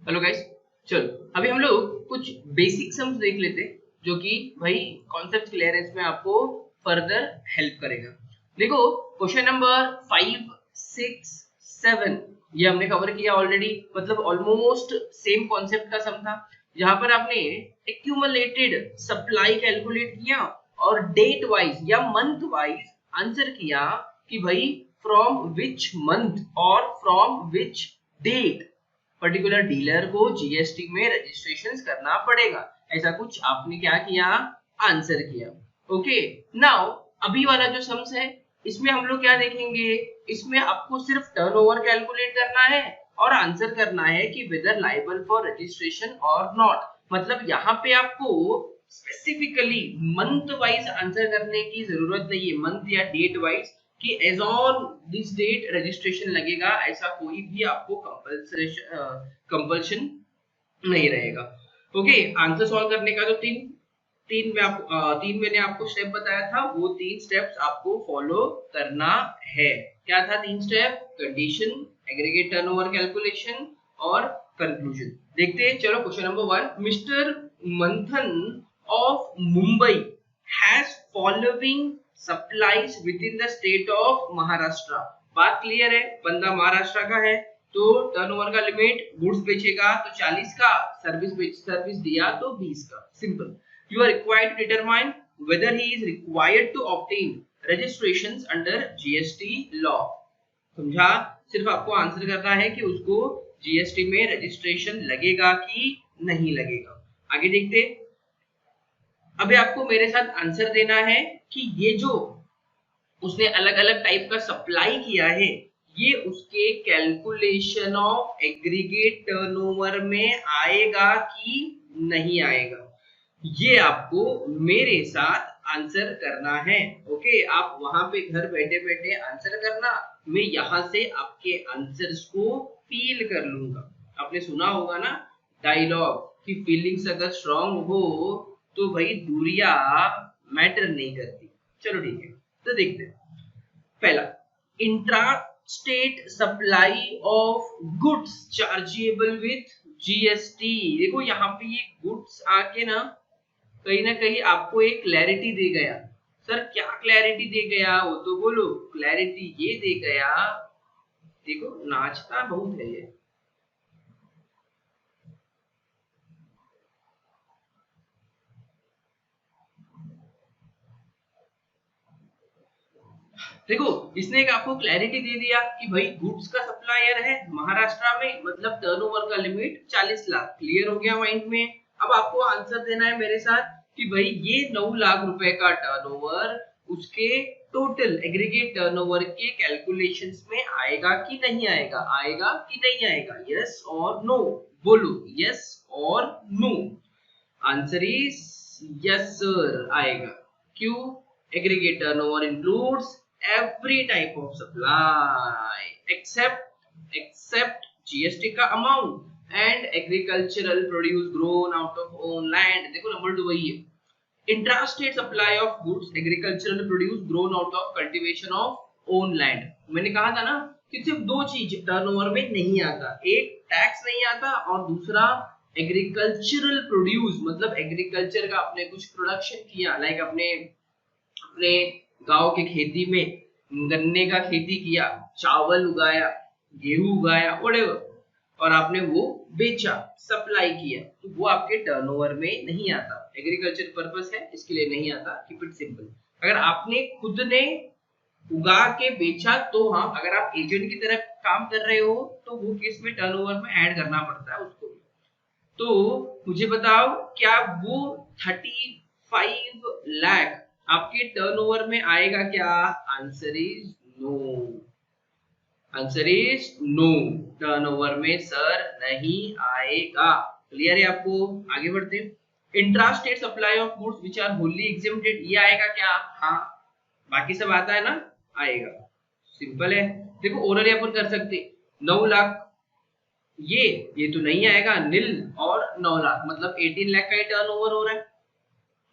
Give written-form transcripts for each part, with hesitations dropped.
Hello guys, चलो अभी हम लोग कुछ बेसिक सम्स देख लेते हैं जो कि भाई कॉन्सेप्ट क्लियरेंस में आपको फर्दर हेल्प करेगा। देखो क्वेश्चन नंबर 5, 6, 7 ये हमने कवर किया ऑलरेडी, मतलब ऑलमोस्ट सेम कॉन्सेप्ट का सम था। यहाँ पर आपने एक्यूमुलेटेड सप्लाई कैलकुलेट किया और डेट वाइज या मंथ वाइज आंसर किया कि भाई फ्रॉम विच मंथ और from which date particular dealer को जीएसटी में रजिस्ट्रेशन करना पड़ेगा। ऐसा कुछ आपने क्या किया, आंसर किया। ओके, नाउ अभी वाला जो सम्स है इसमें हम लोग क्या देखेंगे, इसमें आपको सिर्फ टर्नओवर कैलकुलेट करना है और आंसर करना है कि वेदर लायबल फॉर रजिस्ट्रेशन और नॉट। मतलब यहाँ पे आपको स्पेसिफिकली मंथ वाइज आंसर करने की जरूरत नहीं है, मंथ या डेट वाइज कि as on this date registration लगेगा, ऐसा कोई भी आपको कंपल्शन नहीं रहेगा। ओके, आंसर सॉल्व करने का जो तीन मैंने आपको स्टेप बताया था, वो 3 स्टेप्स आपको फॉलो करना है। क्या था 3 step? Condition, aggregate turnover calculation और कंक्लूजन। देखते हैं, चलो क्वेश्चन नंबर 1, मिस्टर मंथन of Mumbai has following supplies with in the state of Maharashtra. बात क्लियर है, बंदा महाराष्ट्र का है तो टर्नओवर का लिमिट, गुड्स बेचेगा तो 40 का, सर्विस दिया तो 20 का। Simple. You are required to determine whether he is required to obtain registrations under GST law. समझा? सिर्फ आपको आंसर करना है कि उसको जीएसटी में रजिस्ट्रेशन लगेगा कि नहीं लगेगा। आगे देखते। अभी आपको मेरे साथ आंसर देना है कि ये जो उसने अलग अलग टाइप का सप्लाई किया है, ये उसके कैलकुलेशन ऑफ एग्रीगेट टर्नओवर में आएगा कि नहीं आएगा, ये आपको मेरे साथ आंसर करना है। ओके, आप वहां पे घर बैठे बैठे आंसर करना, मैं यहाँ से आपके आंसर्स को फील कर लूंगा। आपने सुना होगा ना डायलॉग कि फीलिंग्स अगर स्ट्रांग हो तो भाई दूरियां मैटर नहीं करती। चलो ठीक है, तो देखते हैं। पहला, intra state supply of goods chargeable with GST. देखो यहाँ पे ये गुड्स आके ना कहीं आपको एक क्लैरिटी दे गया। सर क्या क्लैरिटी दे गया, वो तो बोलो। क्लैरिटी ये दे गया, देखो नाचता बहुत है ये। देखो इसने एक आपको क्लैरिटी दे दिया कि भाई गुड्स का सप्लायर है महाराष्ट्र में, मतलब टर्नओवर का लिमिट 40 लाख। क्लियर हो गया माइंड में? अब आपको आंसर देना है मेरे साथ कि भाई ये 9 लाख रुपए का टर्नओवर उसके टोटल एग्रीगेट टर्नओवर के कैलकुलेशंस में आएगा कि नहीं आएगा, आएगा कि नहीं आएगा, यस और नो। बोलो यस और no. Answer is yes sir, आएगा। क्यों? Aggregate turnover includes every type of supply except GST का amount and agricultural produce grown out of own land। देखो नंबर 2 वही है। Intrastate supply of goods agricultural produce grown out of cultivation of own land. मैंने कहा था ना कि सिर्फ 2 चीज टर्नओवर में नहीं आता, एक टैक्स नहीं आता और दूसरा एग्रीकल्चरल प्रोड्यूस, मतलब एग्रीकल्चर का आपने कुछ प्रोडक्शन किया, लाइक अपने गांव के खेती में गन्ने का खेती किया, चावल उगाया, गेहूं उगाया, व्हाटएवर, और आपने वो बेचा, सप्लाई किया, तो वो आपके टर्नओवर में नहीं आता। एग्रीकल्चर पर्पस है इसके लिए नहीं आता। Keep it simple. अगर आपने खुद ने उगा के बेचा तो हाँ, अगर आप एजेंट की तरह काम कर रहे हो तो वो केस में टर्नओवर में ऐड करना पड़ता है उसको। तो मुझे बताओ क्या वो 35 लाख आपके टर्नओवर में आएगा क्या? Answer is no. Answer is no, turnover में सर नहीं आएगा। क्लियर है आपको? आगे बढ़ते हैं। Intrastate supply of goods which are wholly exempted, ये आएगा क्या? हाँ, बाकी सब आता है ना, आएगा। सिंपल है। देखो ओरली अपन कर सकते 9 लाख, ये तो नहीं आएगा, नील और 9 लाख, मतलब 18 लाख का ही टर्नओवर हो रहा है।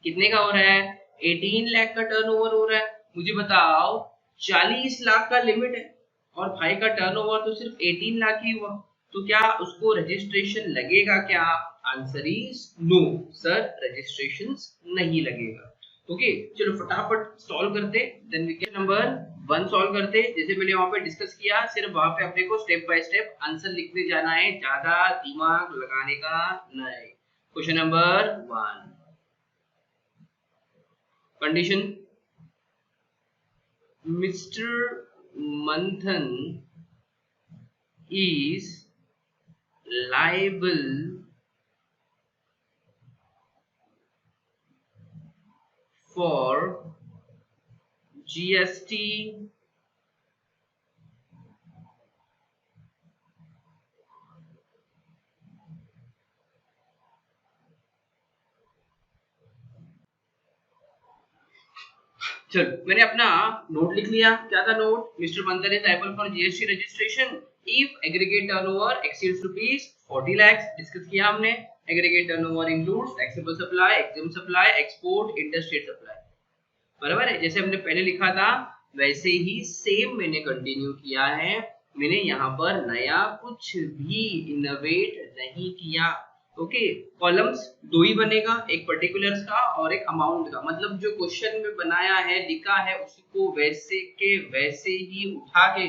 कितने का हो रहा है? 18 लाख का टर्नओवर हो रहा है। मुझे बताओ 40 लाख का लिमिट है और भाई का टर्नओवर तो सिर्फ 18 लाख ही हुआ, तो क्या उसको रजिस्ट्रेशन लगेगा क्या? Answer is no sir, registration नहीं लगेगा। ओके, चलो फटाफट सॉल्व करते, then we can number 1 solve करते। जैसे मैंने वहां पे डिस्कस किया, सिर्फ वहां पे अपने को स्टेप बाय स्टेप आंसर लिखने जाना है, ज्यादा दिमाग लगाने का नहीं। क्वेश्चन नंबर 1, कंडीशन मिस्टर मंथन is liable for GST चलो मैंने अपना नोट लिख लिया। क्या था नोट? मिस्टर मंथन is liable for GST registration if aggregate turnover exceeds rupees 40 lakh. Discuss किया हमने। Aggregate turnover includes taxable supply, exempt supply, export, interstate supply. बराबर है, जैसे हमने पहले लिखा था वैसे ही सेम मैंने कंटिन्यू किया है। मैंने यहाँ पर नया कुछ भी इनोवेट नहीं किया। ओके, कॉलम्स दो ही बनेगा, एक पर्टिकुलर्स का और एक अमाउंट का। मतलब जो क्वेश्चन में बनाया है, लिखा है, उसको वैसे के वैसे ही उठा के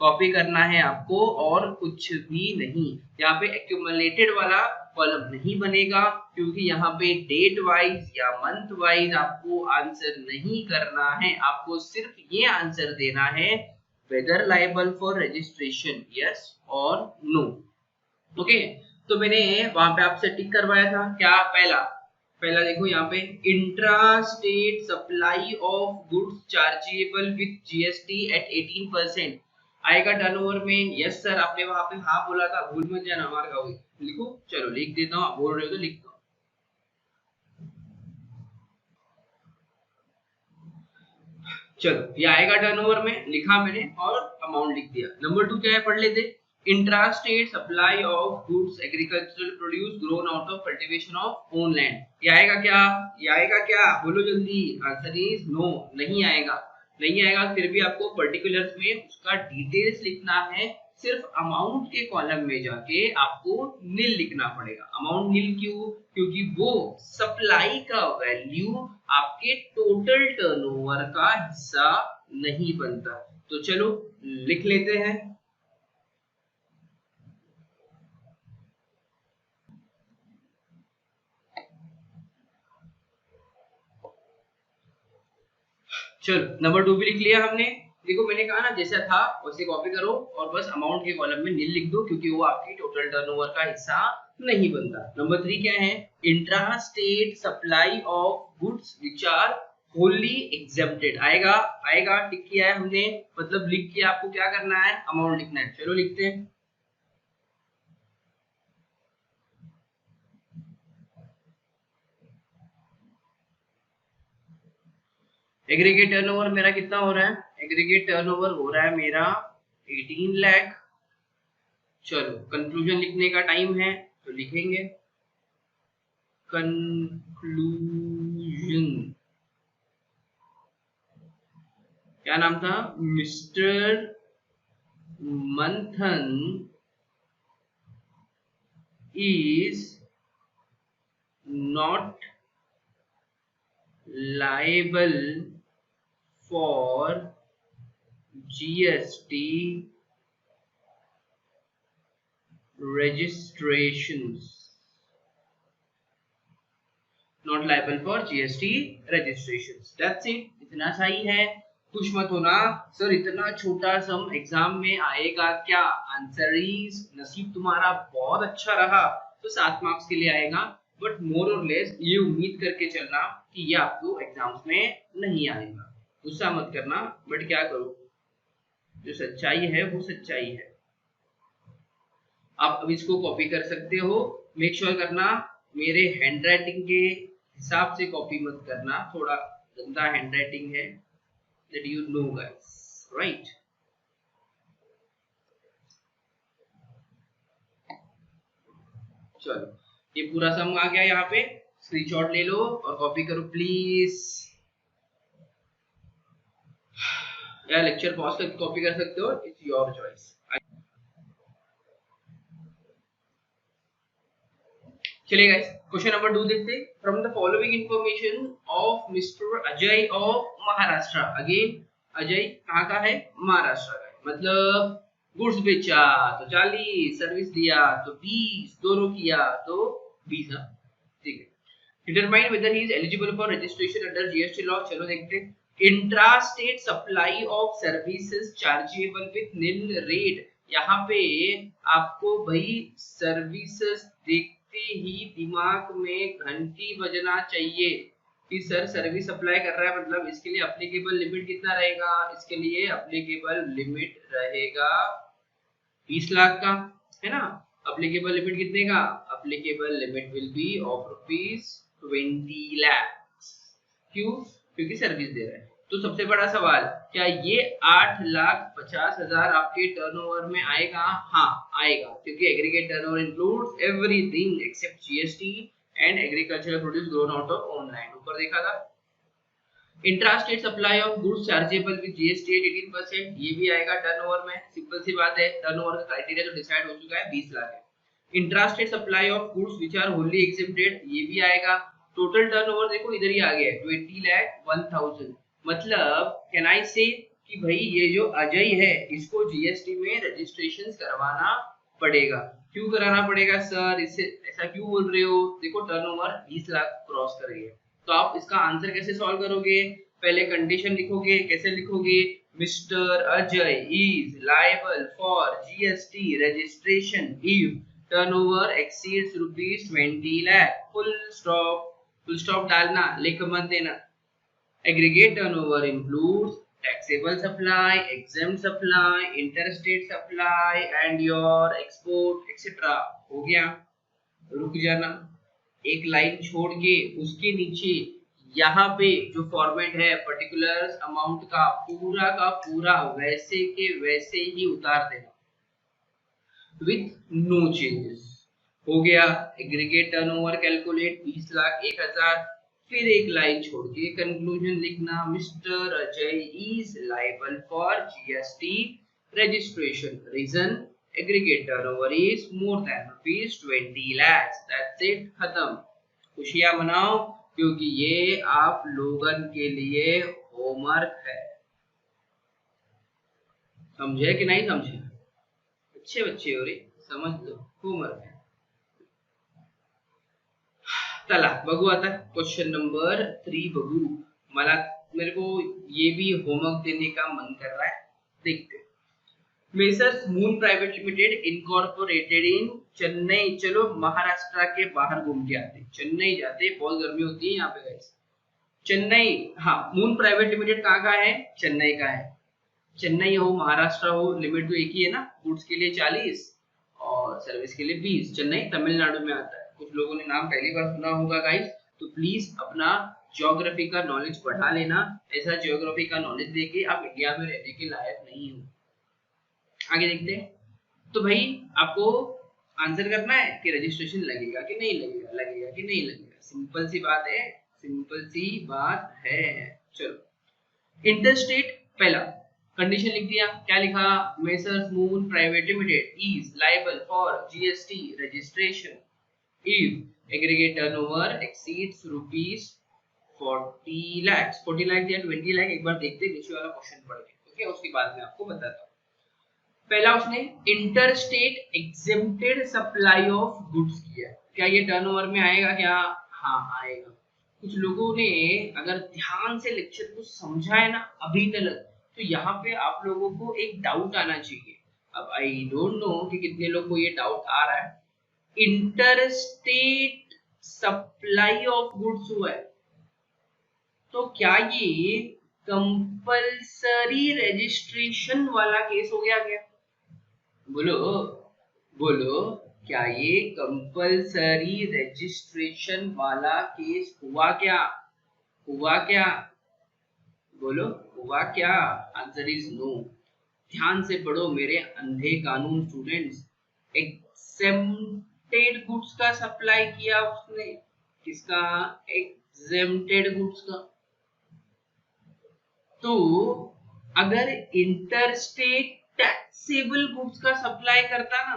कॉपी करना है आपको, और कुछ भी नहीं। यहाँ पे एक्यूमुलेटेड वाला कॉलम नहीं बनेगा, क्योंकि यहाँ पे डेट वाइज या मंथ वाइज आपको आंसर नहीं करना है। आपको सिर्फ ये आंसर देना है whether liable for registration, yes और नो। ओके, तो मैंने वहां पे आपसे टिक करवाया था क्या? पहला देखो यहाँ पे, intra state supply of goods chargeable with GST at 18% आएगा टर्नओवर में। यस सर, आपने वहां पे हाँ बोला था, भूल मत जाना। हमारा लिखो, चलो लिख देता हूँ, आप बोल रहे हो तो लिख दो। चलो ये आएगा टर्नओवर में, लिखा मैंने और अमाउंट लिख दिया। नंबर 2 क्या है, पढ़ लेते। Intrastate supply of goods agricultural produce grown out of cultivation of own land. ये आएगा क्या? ये आएगा क्या? बोलो जल्दी। आंसर इज नो, नहीं आएगा। नहीं आएगा, फिर भी आपको पर्टिकुलर्स में उसका डिटेल्स लिखना है। सिर्फ अमाउंट के कॉलम में जाके आपको नील लिखना पड़ेगा। अमाउंट नील क्यों? क्योंकि वो सप्लाई का वैल्यू आपके टोटल टर्नओवर का हिस्सा नहीं बनता। तो चलो लिख लेते हैं। चलो नंबर 2 भी लिख लिया हमने। देखो मैंने कहा ना, जैसा था वैसे कॉपी करो और बस अमाउंट के कॉलम में नील लिख दो, क्योंकि वो आपकी टोटल टर्नओवर का हिस्सा नहीं बनता। नंबर 3 क्या है? Intra state supply of goods which are wholly exempted. आएगा, आएगा, टिक किया है हमने। मतलब लिख के आपको क्या करना है? अमाउंट लिखना है। चलो लिखते हैं। एग्रीगेट टर्नओवर मेरा कितना हो रहा है? एग्रीगेट टर्नओवर हो रहा है मेरा 18 लाख। चलो कंक्लूजन लिखने का टाइम है, तो लिखेंगे कंक्लूजन। क्या नाम था? मिस्टर मंथन is not liable for GST registrations. Not liable for GST registrations. That's it. इतना सही है। खुश मत होना सर, इतना छोटा सम एग्जाम में आएगा क्या? आंसर इज, नसीब तुम्हारा बहुत अच्छा रहा तो 7 मार्क्स के लिए आएगा, बट मोर और लेस ये उम्मीद करके चलना कि ये आपको एग्जाम्स में नहीं आएगा। गुस्सा मत करना, बट क्या करो, जो सच्चाई है वो सच्चाई है। आप अब इसको कॉपी कर सकते हो। मेक श्योर करना मेरे हैंडराइटिंग के हिसाब से कॉपी मत करना, थोड़ा गंदा हैंडराइटिंग है, that you know guys, right? चलो ये पूरा सम आ गया, यहाँ पे स्क्रीनशॉट ले लो और कॉपी करो प्लीज। या लेक्चर पॉज करके कॉपी कर सकते हो, इट्स योर चॉइस। चलिए गाइस, क्वेश्चन नंबर 2 देखते हैं। From the following information of mister Ajay of Maharashtra. Again Ajay कहाँ का है? महाराष्ट्र का है। मतलब गुड्स बेचा तो 40, सर्विस दिया तो 20, दोनों किया तो 20। ठीक है। Determine whether he is eligible for registration under GST law। चलो देखते हैं। Intra-state supply of services chargeable with nil rate. यहाँ पे आपको भाई सर्विसेज देखते ही दिमाग में घंटी बजना चाहिए कि सर सर्विस अप्लाई कर रहा है, मतलब इसके लिए एप्लीकेबल लिमिट कितना रहेगा? इसके लिए एप्लीकेबल लिमिट रहेगा 20 लाख का, है ना। एप्लीकेबल लिमिट कितने का? Applicable limit will be of ₹20 lakh. क्यों? क्योंकि सर्विस दे रहा है। तो सबसे बड़ा सवाल, क्या ये 8,50,000 आपके टर्नओवर में आएगा? हाँ आएगा, क्योंकि aggregate turnover includes everything except GST and agricultural produce grown out of online. ऊपर देखा था। Intra-state supply of goods chargeable with GST 18%, ये भी आएगा टर्नओवर में। सिंपल सी बात है, टर्नओवर का क्राइटेरिया तो डिसाइड हो चुका है, 20 लाख है। Intra state supply of goods which are wholly exempted, ये भी आएगा। टोटल टर्नओवर देखो इधर ही आ गया है 20,01,000। मतलब कैन आई से कि भाई ये जो अजय है इसको जीएसटी में रजिस्ट्रेशन करवाना पड़ेगा। क्यों कराना पड़ेगा सर? इससे ऐसा क्यों बोल रहे हो? देखो टर्नओवर 20 लाख क्रॉस कर रही है। तो आप इसका आंसर कैसे सॉल्व करोगे? पहले कंडीशन लिखोगे। कैसे लिखोगे? Mister Ajay is liable for GST registration if turnover exceeds ₹20 lakh. Full stop. Full stop डालना, लिख मत देना। Aggregate turnover includes taxable supply, exempt supply, interstate supply and your export etc. हो गया। रुक जाना, एक लाइन छोड़ के उसके नीचे यहाँ पे जो फॉर्मेट है पर्टिकुलर्स अमाउंट का पूरा वैसे के वैसे ही उतार देना विथ नो चेंजेस। हो गया। Aggregate turnover calculate 20 lakh 1,000। फिर एक लाइन छोड़ के कंक्लूजन लिखना, mister Ajay is liable for GST registration. Reason aggregate turnover is more than ₹20 lakhs। That's it, खत्म। खुशियां मनाओ क्योंकि ये आप लोगन के लिए होमवर्क है। समझे कि नहीं समझे? अच्छे बच्चे हो रे, समझ लो, होमवर्क है। चला बघू आता क्वेश्चन नंबर 3 बघू। मेरे को ये भी होमवर्क देने का मन कर रहा है, देखते। Messrs moon private limited incorporated in Chennai. चलो महाराष्ट्र के बाहर घूम के आते, चेन्नई जाते, बहुत गर्मी होती है यहाँ पे गाइस। चेन्नई, हाँ मून प्राइवेट लिमिटेड कहाँ का है? चेन्नई का है। चेन्नई हो महाराष्ट्र हो, लिमिट तो एक ही है ना। गुड्स के लिए 40 और सर्विस के लिए 20। चेन्नई तमिलनाडु में आता है। कुछ लोगों ने नाम पहली बार सुना होगा गाइस, तो प्लीज अपना ज्योग्राफी का नॉलेज बढ़ा लेना। ऐसा ज्योग्राफी का नॉलेज लेके आप इंडिया में रहने के लायक नहीं हो। आगे देखते हैं। तो भाई आपको आंसर करना है कि रजिस्ट्रेशन लगेगा कि नहीं लगेगा, लगेगा कि नहीं लगेगा। सिंपल सी बात है, सिंपल सी बात है। चलो इंटरस्टेट, पहला कंडीशन लिख दिया। क्या लिखा? Messrs moon private limited is liable for GST registration if aggregate turnover exceeds ₹40 lakhs। 40 lakh या 20 लाख एक बार देखते हैं नीचे वाला क्वेश्चन पढ़ के, ओके। उसके बाद में आपको बताता हूँ। पहला उसने interstate exempted supply of goods किया। क्या ये टर्नओवर में आएगा क्या? हाँ आएगा। कुछ लोगों ने अगर ध्यान से लेक्चर को समझा है ना अभी तक, तो यहाँ पे आप लोगों को एक डाउट आना चाहिए। अब आई डोंट नो कि कितने लोग को ये डाउट आ रहा है। इंटरस्टेट सप्लाई ऑफ गुड्स हुआ है, तो क्या ये कंपल्सरी रजिस्ट्रेशन वाला केस हो गया क्या? बोलो बोलो, क्या ये कंपल्सरी रजिस्ट्रेशन वाला केस हुआ क्या? हुआ क्या? बोलो हुआ क्या? Answer is no. ध्यान से पढ़ो मेरे अंधे कानून स्टूडेंट्स। एग्जेम्प्टेड गुड्स का सप्लाई किया उसने। किसका? एग्जेम्प्टेड गुड्स का। तो अगर इंटरस्टेट टैक्सेबल गुड्स का सप्लाई करता ना,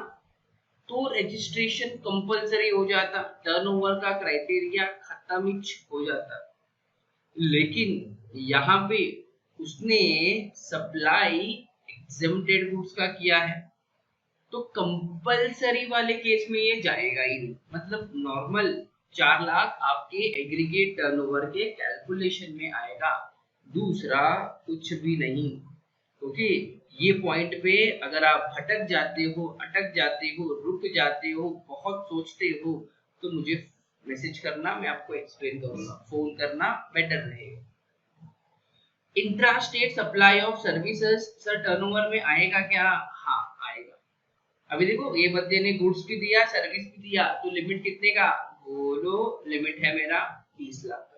तो रजिस्ट्रेशन कंपलसरी हो जाता, टर्नओवर का क्राइटेरिया खत्म ही हो जाता। लेकिन यहाँ पे उसने सप्लाई एग्जेम्प्टेड गुड्स का किया है, तो कंपलसरी वाले केस में ये जाएगा ही नहीं। मतलब नॉर्मल 4 लाख आपके एग्रीगेट टर्नओवर के कैलकुलेशन में आएगा, दूसरा कुछ भी नहीं। ओके, ये पॉइंट पे अगर आप भटक जाते हो, अटक जाते हो, रुक जाते हो, बहुत सोचते हो, तो मुझे मैसेज करना, मैं आपको एक्सप्लेन करूंगा। फोन करना बेटर रहेगा। Intra state supply of services, sir turnover में आएगा क्या? हाँ आएगा। अभी देखो ये बंदे ने गुड्स भी दिया, सर्विस भी दिया, तो लिमिट कितने का बोलो? लिमिट है मेरा 20 लाख।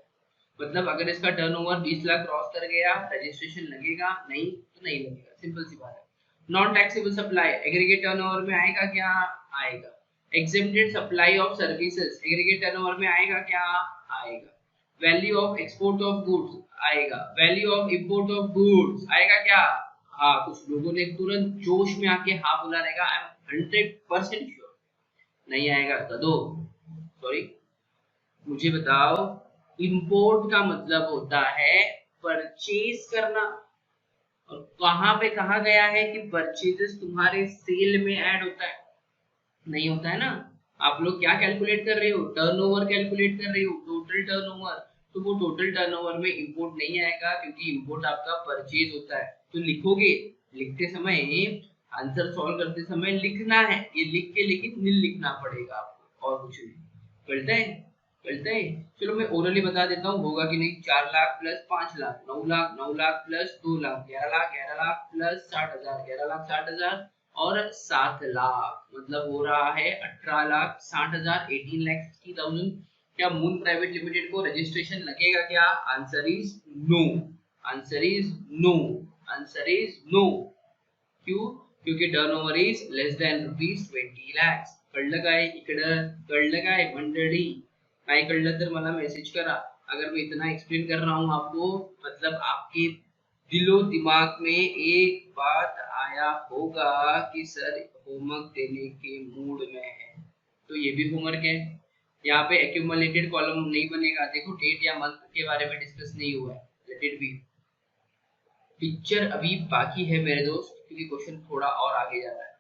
मतलब अगर इसका टर्नओवर 20 लाख क्रॉस कर गया, रजिस्ट्रेशन लगेगा? नहीं तो नहीं लगेगा, सिंपल सी बात है। Non taxable supply aggregate turnover में आएगा क्या? आएगा। Exempted supply of services aggregate turnover में आएगा क्या? आएगा। Value of export of goods आएगा। Value of import of goods आएगा क्या? हाँ, कुछ लोगों ने तुरंत जोश में आके हाँ बोला रहेगा, आई एम 100% श्योर। नहीं आएगा तो सॉरी, मुझे बताओ। इंपोर्ट का मतलब होता है परचेज करना, और कहां पे कहा गया है कि परचेजेस तुम्हारे सेल में ऐड होता है? नहीं होता है ना। आप लोग क्या कैलकुलेट कर रहे हो? टर्नओवर कैलकुलेट कर रहे हो, टोटल टर्नओवर। तो वो टोटल टर्नओवर में इंपोर्ट नहीं आएगा, क्योंकि इंपोर्ट आपका परचेज होता है। तो लिखोगे, लिखते समय, आंसर सॉल्व करते समय लिखना है, ये लिख के लेकिन नील लिखना पड़ेगा आपको, और कुछ नहीं। पढ़ते हैं पढ़ते हैं। चलो मैं ओरली बता देता हूँ, होगा कि नहीं। 4 lakh plus 5 lakh 9 lakh, 9 lakh plus 2 lakh 11 lakh, 11 lakh plus 60,000, 11 lakh 60,000 और 7 लाख, मतलब हो रहा है 18 लाख 60,000, 18,60,000। क्या मून प्राइवेट लिमिटेड को रजिस्ट्रेशन लगेगा क्या? Answer is no, answer is no, answer is no. क्यों? क्योंकि turnover is less than ₹20 lakhs। कळलं काय? इकडं कळलं काय मंडळी? नाही कळलं तर मला मेसेज करा। अगर मैं इतना एक्सप्लेन कर रहा हूँ आपको, मतलब आपके दिलो दिमाग में एक बात आया होगा कि सर होमवर्क देने के मूड में है, तो ये भी होमवर्क है। यहाँ पे एक्यूमुलेटेड कॉलम नहीं बनेगा। देखो डेट या मंथ के बारे में डिस्कस नहीं हुआ है, लेट इट बी। पिक्चर अभी बाकी है मेरे दोस्त, क्योंकि क्वेश्चन थोड़ा और आगे जा रहा है।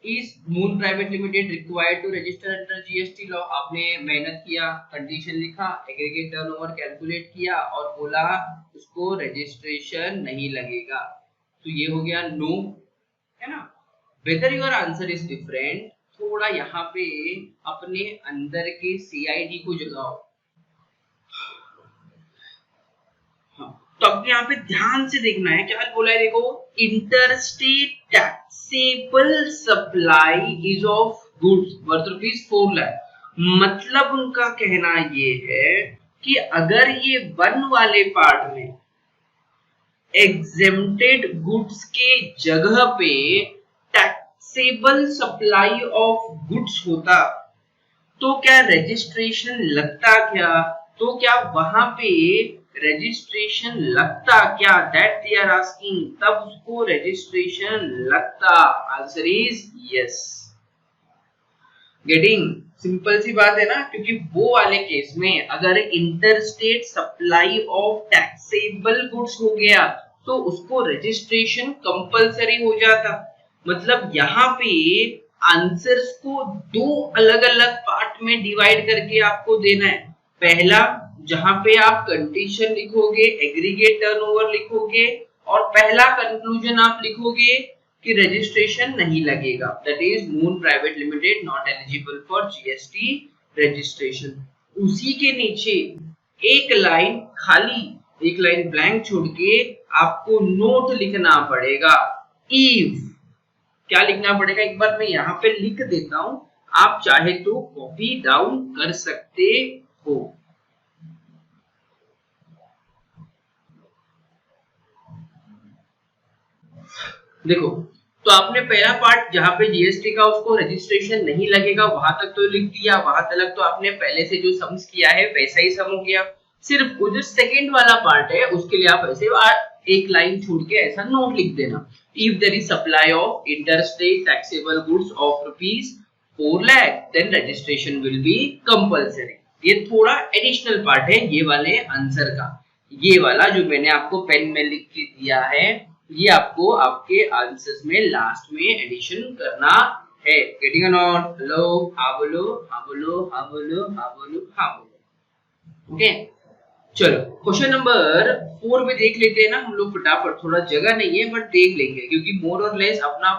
Is moon private limited required to register under GST law? आपने मेहनत किया, कंडीशन लिखा, एग्रीगेट टर्नओवर कैलकुलेट किया और बोला उसको रजिस्ट्रेशन नहीं लगेगा, तो ये हो गया नो, है ना। Whether your answer is different, थोड़ा यहाँ पे अपने अंदर के सीआईडी को जगाओ। तो अब यहाँ पे ध्यान से देखना है, क्या बोला है देखो, interstate taxable supply is of goods worth ₹4 lakh. मतलब उनका कहना ये है कि अगर ये 1 वाले पार्ट में एग्जेम्प्टेड गुड्स के जगह पे टैक्सेबल सप्लाई ऑफ गुड्स होता, तो क्या रजिस्ट्रेशन लगता क्या? तो क्या वहां पे रजिस्ट्रेशन लगता क्या? दैट दे आर आस्किंग, तब उसको रजिस्ट्रेशन लगता। Answer is yes. Getting? Simple सी बात है ना, क्योंकि वो वाले केस में अगर interstate supply of taxable goods हो गया तो उसको रजिस्ट्रेशन कंपलसरी हो जाता। मतलब यहाँ पे आंसर्स को 2 अलग-अलग पार्ट में डिवाइड करके आपको देना है। पहला, जहां पे आप कंडीशन लिखोगे, एग्रीगेट टर्नओवर लिखोगे, और पहला कंक्लूजन आप लिखोगे कि रजिस्ट्रेशन नहीं लगेगा, that is moon private limited not eligible for GST registration. उसी के नीचे एक लाइन खाली, एक लाइन ब्लैंक छोड़ के आपको नोट लिखना पड़ेगा। इफ क्या लिखना पड़ेगा, एक बार मैं यहाँ पे लिख देता हूं, आप चाहे तो कॉपी डाउन कर सकते हो। देखो, तो आपने पहला पार्ट जहां पे जीएसटी का उसको रजिस्ट्रेशन नहीं लगेगा वहां तक तो लिख दिया, वहां तक तो आपने पहले से जो सम्स किया है वैसा ही सम हो गया। सिर्फ वो जो सेकंड वाला पार्ट है उसके लिए आप ऐसे एक लाइन छोड़ के ऐसा नोट लिख देना। If there is supply of interstate taxable goods of 4 lakh then registration will be compulsory. ये थोड़ा एडिशनल पार्ट है ये वाले आंसर का। ये वाला जो मैंने आपको पेन में लिख के दिया है ये आपको आपके आंसर्स में लास्ट में एडिशन करना है। Getting it not? हेलो, हाँ बोलो, हाँ बोलो, हाँ बोलो, हाँ बोलो, हाँ बोलो। ओके चलो क्वेश्चन नंबर 4 में देख लेते हैं ना हम लोग फटाफट। थोड़ा जगह नहीं है बट देख लेंगे क्योंकि मोर और लेस अपना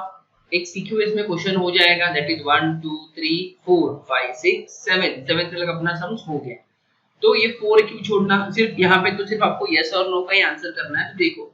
एक सीक्वेंस में क्वेश्चन हो जाएगा। दैट इज 1 2 3 4 5 6 7 तक अपना सम्स हो गया। तो ये 4 क्यों छोड़ना? सिर्फ यहाँ पे तो सिर्फ आपको यस और नो का ही आंसर करना है। तो देखो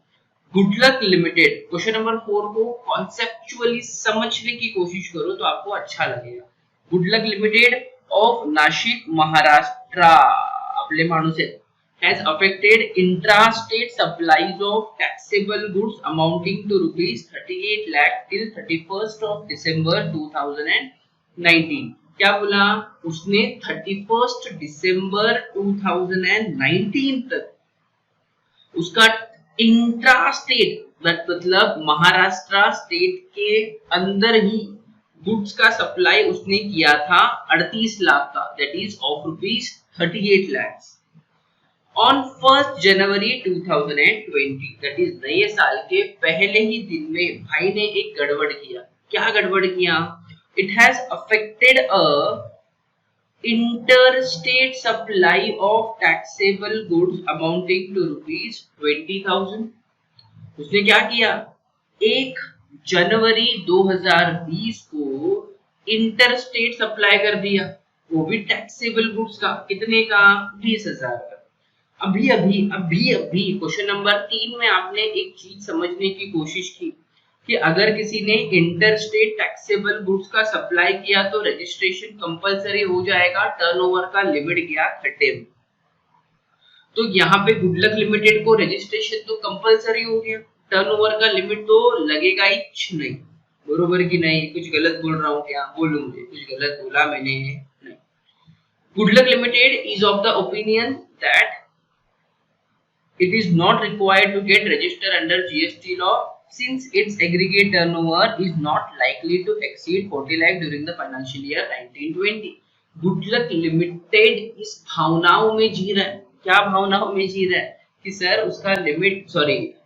good luck limited question number 4 को कॉन्सेप्चुअली समझने की कोशिश करो तो आपको अच्छा लगेगा। Good luck limited of Nashik Maharashtra आपले माणूस आहेत has affected intra-state supplies of taxable goods amounting to rupees 38 lakh till 31st of December 2019। क्या बोला उसने? 31st दिसंबर 2019 तक उसका इंट्रा स्टेट मतलब महाराष्ट्र स्टेट के अंदर ही गुड्स का सप्लाई उसने किया था 38 लाख का। That is of rupees 38 lakh on 1 January 2020। That is नए साल के पहले ही दिन में भाई ने एक गड़बड़ किया। क्या गड़बड़ किया? It has affected a interstate supply of taxable goods amounting to rupees 20,000। उसने क्या किया? 1 जनवरी 2020 को इंटरस्टेट सप्लाई कर दिया, वो भी टैक्सेबल गुड्स का। कितने का? 20,000 का। अभी क्वेश्चन नंबर 3 में आपने एक चीज समझने की कोशिश की कि अगर किसी ने इंटरस्टेट टैक्सेबल गुड्स का सप्लाई किया तो रजिस्ट्रेशन कंपलसरी हो जाएगा। टर्नओवर का लिमिट गया 30। तो यहाँ पे गुड लक लिमिटेड को रजिस्ट्रेशन तो कंपलसरी हो गया, टर्नओवर का लिमिट तो लगेगा ही नहीं। बरोबर की नहीं? कुछ गलत बोल रहा हूँ क्या? बोलो मुझे, कुछ गलत बोला मैंने? नहीं। Good luck limited is of the opinion that it is not required to get registered under GST law since its aggregate turnover is not likely to exceed 40 lakh during the financial year 1920। Good Luck Limited इस भावनाओं में जी रहा है। क्या भावनाओं में जी रहा है? कि सर उसका लिमिट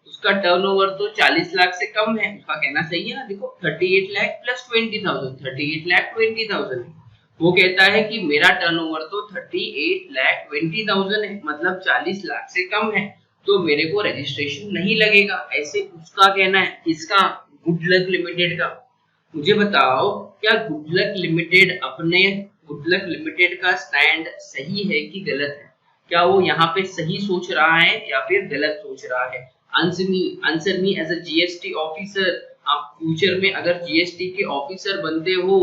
उसका टर्नओवर तो 40 लाख से कम है। उसका कहना सही है ना? देखो 38 लाख प्लस 20,000 38 लाख 20,000 है। वो कहता है कि मेरा टर्नओवर तो 38 लाख 20,000 है, मतलब 40 लाख से कम है, तो मेरे को रजिस्ट्रेशन नहीं लगेगा। ऐसे उसका कहना है। इसका गुड लक लिमिटेड का मुझे बताओ, क्या गुड लक लिमिटेड का स्टैंड सही है कि गलत है? क्या वो यहाँ पे सही सोच रहा है या फिर गलत सोच रहा है? Answer me as a GST officer. आप फ्यूचर में अगर जीएसटी के ऑफिसर बनते हो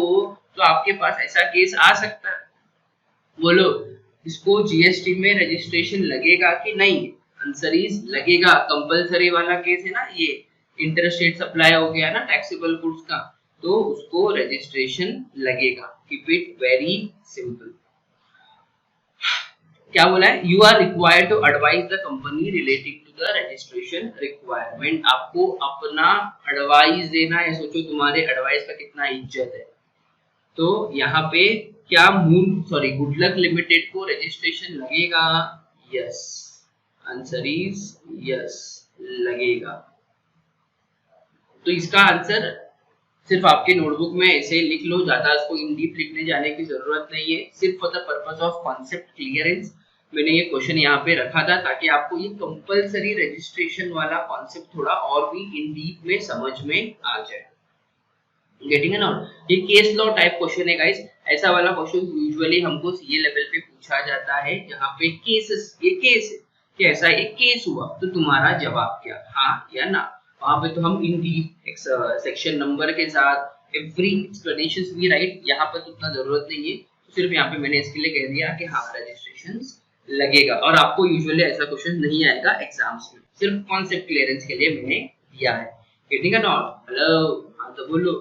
तो आपके पास ऐसा केस आ सकता है। बोलो इसको जीएसटी में रजिस्ट्रेशन लगेगा कि नहीं? आंसर इज लगेगा। कंपलसरी वाला केस है ना, ये इंटरस्टेट सप्लाई हो गया ना टैक्सेबल गुड्स का, तो उसको रजिस्ट्रेशन लगेगा। Keep it very simple. क्या बोला है? You are required to advise the company relating to the registration requirement. आपको अपना एडवाइस देना है। सोचो तुम्हारे एडवाइस का कितना इज्जत है। तो यहाँ पे क्या गुड लक लिमिटेड को रजिस्ट्रेशन लगेगा? यस, आंसर इज यस, लगेगा। तो इसका आंसर सिर्फ आपके नोटबुक में ऐसे लिख लो, ज्यादा इसको इन डीप लिखने जाने की जरूरत नहीं है। सिर्फ for the purpose of concept clearance मैंने ये क्वेश्चन यहाँ पे रखा था ताकि आपको ये कंपलसरी रजिस्ट्रेशन वाला कॉन्सेप्ट थोड़ा और भी इन डीप में समझ में आ जाए। Getting it not? ये केस लॉ टाइप क्वेश्चन है गाइस। ऐसा वाला क्वेश्चन यूजुअली हमको सीए लेवल पे पूछा जाता है जहाँ पे केसेस, ये केस है कि ऐसा एक केस हुआ तो तुम्हारा जवाब क्या, हाँ या ना। वहां पे तो हम इन डीप सेक्शन नंबर के साथ एवरी एक्सप्लेनेशंस भी राइट। यहाँ पे तो उतना जरूरत नहीं है, तो सिर्फ यहाँ पे मैंने इसके लिए कह दिया कि हाँ रजिस्ट्रेशन लगेगा। और आपको यूजुअली ऐसा क्वेश्चन नहीं आएगा एग्जाम्स में, सिर्फ कॉन्सेप्ट क्लियरेंस के लिए मैंने दिया है। Getting it not? हेलो, हाँ तो बोलो।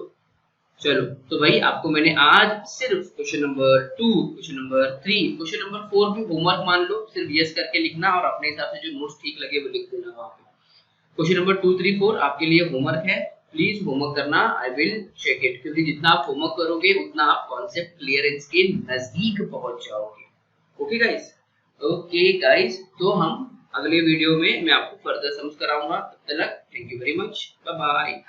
चलो तो भाई आपको मैंने आज सिर्फ question number 2, question number 3, question number 4 भी होमवर्क मान लो। सिर्फ यस करके लिखना और अपने हिसाब से जो नोट्स ठीक लगे वो लिख देना वहां पे। क्वेश्चन नंबर 2, 3, 4 आपके लिए होमवर्क है। प्लीज होमवर्क करना, आई विल चेक इट, क्योंकि जितना आप होमवर्क करोगे उतना आप कॉन्सेप्ट क्लियरेंस के नजदीक पहुंच जाओगे। ओके गाइस, ओके गाइस, तो हम अगले वीडियो में मैं आपको फर्दर सम्स कराऊंगा। तब तक thank you very much, bye bye.